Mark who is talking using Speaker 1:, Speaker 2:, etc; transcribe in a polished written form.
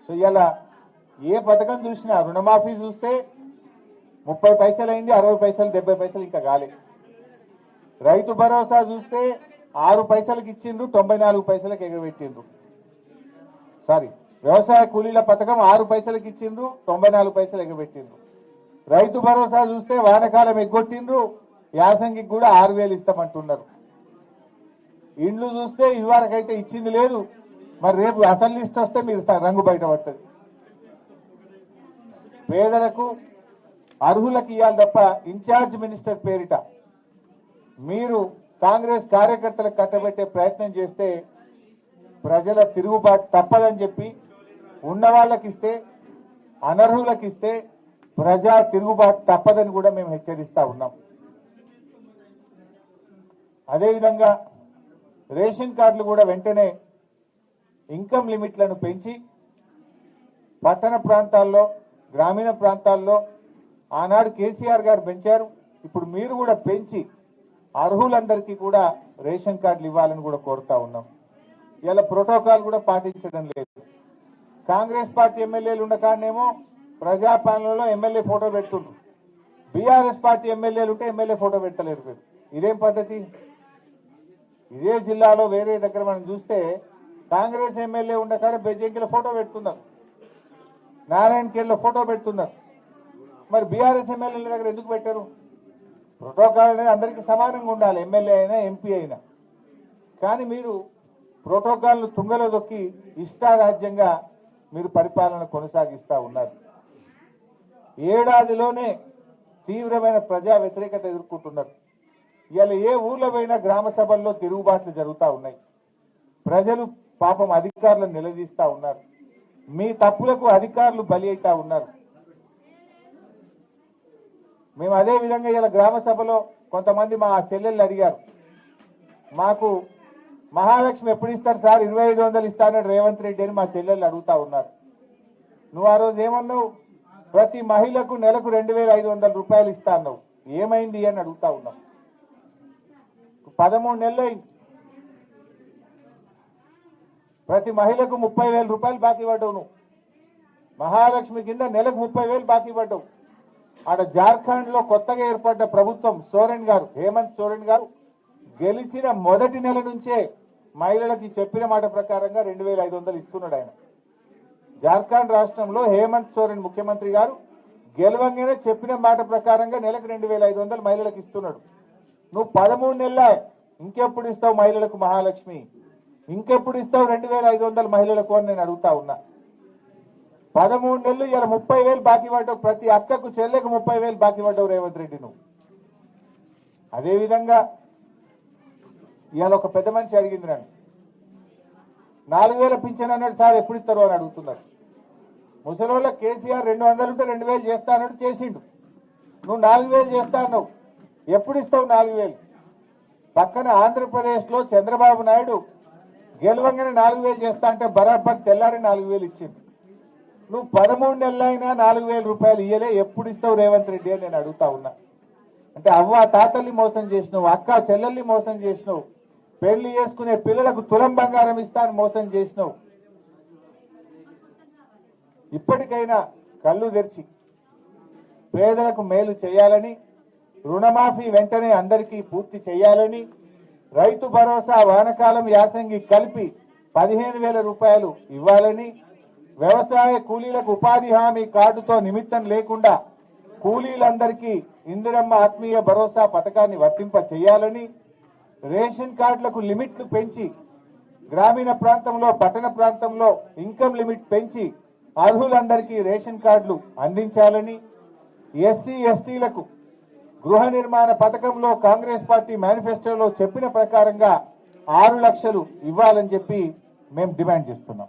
Speaker 1: So ఇలా ఏ పథకం చూసినా రుణమాఫీ చూస్తే 30 పైసలు అయింది, 60 పైసలు 70 పైసలు ఇంకా కాలేదు. రైతు భరోసా చూస్తే 6 పైసలకు ఇచ్చిండ్రు, 94 పైసలకు ఎగబెట్టిండ్రు. సారీ, వ్యవసాయ కూలీల పథకం 6 పైసలకు ఇచ్చిండ్రు, 94 పైసలు ఎగబెట్టిండ్రు. రైతు భరోసా చూస్తే వానకాలం ఎగ్గొట్టిండ్రు, యాసంగికి కూడా 6,000 ఇస్తామంటున్నారు. ఇండ్లు చూస్తే ఇదివరకైతే ఇచ్చింది లేదు, మరి రేపు అసలు లిస్ట్ వస్తే మీరు రంగు బయట పడుతుంది. పేదలకు అర్హులకు ఇవ్వాలి తప్ప ఇన్ఛార్జ్ మినిస్టర్ పేరిట మీరు కాంగ్రెస్ కార్యకర్తలకు కట్టబెట్టే ప్రయత్నం చేస్తే ప్రజల తిరుగుబాటు తప్పదని చెప్పి ఉన్న వాళ్ళకి ఇస్తే అనర్హులకు ఇస్తే ప్రజా తిరుగుబాటు తప్పదని కూడా మేము హెచ్చరిస్తా ఉన్నాం. అదేవిధంగా రేషన్ కార్డులు కూడా వెంటనే ఇన్కమ్ లిమిట్లను పెంచి పట్టణ ప్రాంతాల్లో గ్రామీణ ప్రాంతాల్లో ఆనాడు కేసీఆర్ గారు పెంచారు, ఇప్పుడు మీరు కూడా పెంచి అర్హులందరికీ కూడా రేషన్ కార్డులు ఇవ్వాలని కూడా కోరుతా ఉన్నాం. ఇలా ప్రోటోకాల్ కూడా పాటించడం లేదు. కాంగ్రెస్ పార్టీ ఎమ్మెల్యేలు ఉన్న కాడనేమో ప్రజాపాలనలో ఎమ్మెల్యే ఫోటో పెడుతుండ్రు, బీఆర్ఎస్ పార్టీ ఎమ్మెల్యేలు ఉంటే ఎమ్మెల్యే ఫోటో పెట్టలేరు మీరు. ఇదేం పద్ధతి? ఇదే జిల్లాలో వేరే దగ్గర మనం చూస్తే కాంగ్రెస్ ఎమ్మెల్యే ఉన్న కాడ బెజ్జంకిలో ఫోటో పెడుతున్నారు, నారాయణఖేడ్లో ఫోటో పెడుతున్నారు. మరి బీఆర్ఎస్ ఎమ్మెల్యేల దగ్గర ఎందుకు పెట్టారు? ప్రోటోకాల్ అనేది అందరికీ సమానంగా ఉండాలి, ఎమ్మెల్యే అయినా ఎంపీ అయినా. కానీ మీరు ప్రోటోకాల్ను తుంగలో దొక్కి ఇష్టారాజ్యంగా మీరు పరిపాలన కొనసాగిస్తా ఉన్నారు. ఏడాదిలోనే తీవ్రమైన ప్రజా వ్యతిరేకత ఎదుర్కొంటున్నారు. ఇవాళ ఏ ఊర్లో పోయినా గ్రామ సభల్లో తిరుగుబాట్లు జరుగుతూ ఉన్నాయి. ప్రజలు పాపం అధికారులను నిలదీస్తా ఉన్నారు. మీ తప్పులకు అధికారులు బలి అవుతా ఉన్నారు. మేము అదే విధంగా ఇలా గ్రామ సభలో కొంతమంది మా చెల్లెళ్ళు అడిగారు, మాకు మహాలక్ష్మి ఎప్పుడు ఇస్తారు సార్, 2500 ఇస్తానని రేవంత్ రెడ్డి అని మా చెల్లెళ్ళు అడుగుతా ఉన్నారు. నువ్వు ఆ రోజు ఏమన్నావు? ప్రతి మహిళకు నెలకు 2500 రూపాయలు ఇస్తా అన్నావు, ఏమైంది అని అడుగుతా ఉన్నావు. 13 నెలలు అయింది, ప్రతి మహిళకు 30,000 రూపాయలు బాకీ పడ్డావు. నువ్వు మహాలక్ష్మి కింద నెలకు 30,000 బాకీ పడ్డావు. ఆడ జార్ఖండ్ లో కొత్తగా ఏర్పడ్డ ప్రభుత్వం సోరెన్ గారు, హేమంత్ సోరెన్ గారు గెలిచిన మొదటి నెల నుంచే మహిళలకి చెప్పిన మాట ప్రకారంగా 2500 ఇస్తున్నాడు ఆయన. జార్ఖండ్ రాష్ట్రంలో హేమంత్ సోరెన్ ముఖ్యమంత్రి గారు గెలవంగానే చెప్పిన మాట ప్రకారంగా నెలకు 2500 మహిళలకు ఇస్తున్నాడు. నువ్వు 13 నెలల ఇంకెప్పుడు ఇస్తావు మహిళలకు మహాలక్ష్మి? ఇంకెప్పుడు ఇస్తావు 2500 మహిళలకు అని నేను అడుగుతా ఉన్నా. 13 నెలలు ఇలా 30,000 బాకీ పడ్డావు, ప్రతి అక్కకు చెల్లెకు 30,000 బాకీ పడ్డావు రేవంత్ రెడ్డి నువ్వు. అదేవిధంగా ఇవాళ ఒక పెద్ద మనిషి అడిగింది నన్ను, 4,000 పింఛన్ అన్నాడు సార్, ఎప్పుడు ఇస్తారు అని అడుగుతున్నారు. ముసలోళ్ళ కేసీఆర్ 200 ఉంటే 2,000 చేస్తా అన్నాడు, చేసిండు. నువ్వు 4,000 చేస్తా అన్నావు, ఎప్పుడు ఇస్తావు 4,000? పక్కన ఆంధ్రప్రదేశ్ లో చంద్రబాబు నాయుడు గెలవంగానే 4,000 చేస్తా అంటే బరాబర్ తెల్లారి 4,000 ఇచ్చింది. నువ్వు 13 నెలలైనా 4,000 రూపాయలు ఇయ్యలే, ఎప్పుడు ఇస్తావు రేవంత్ రెడ్డి అని నేను అడుగుతా ఉన్నా. అంటే అవ్వ తాతల్ని మోసం చేసినావు, అక్క చెల్లెల్ని మోసం చేసినావు, పెళ్లి చేసుకునే పిల్లలకు తులం బంగారం ఇస్తాను మోసం చేసినావు. ఇప్పటికైనా కళ్ళు తెరిచి పేదలకు మేలు చేయాలని, రుణమాఫీ వెంటనే అందరికీ పూర్తి చేయాలని, రైతు భరోసా వానకాలం యాసంగి కలిపి 15,000 రూపాయలు ఇవ్వాలని, వ్యవసాయ కూలీలకు ఉపాధి హామీ కార్డుతో నిమిత్తం లేకుండా కూలీలందరికీ ఇందిరమ్మ ఆత్మీయ భరోసా పథకాన్ని వర్తింప చేయాలని, రేషన్ కార్డులకు లిమిట్లు పెంచి గ్రామీణ ప్రాంతంలో పట్టణ ప్రాంతంలో ఇన్కమ్ లిమిట్ పెంచి అర్హులందరికీ రేషన్ కార్డులు అందించాలని, ఎస్సీ ఎస్టీలకు గృహ నిర్మాణ పథకంలో కాంగ్రెస్ పార్టీ మేనిఫెస్టోలో చెప్పిన ప్రకారంగా 6 లక్షలు ఇవ్వాలని చెప్పి మేము డిమాండ్ చేస్తున్నాం.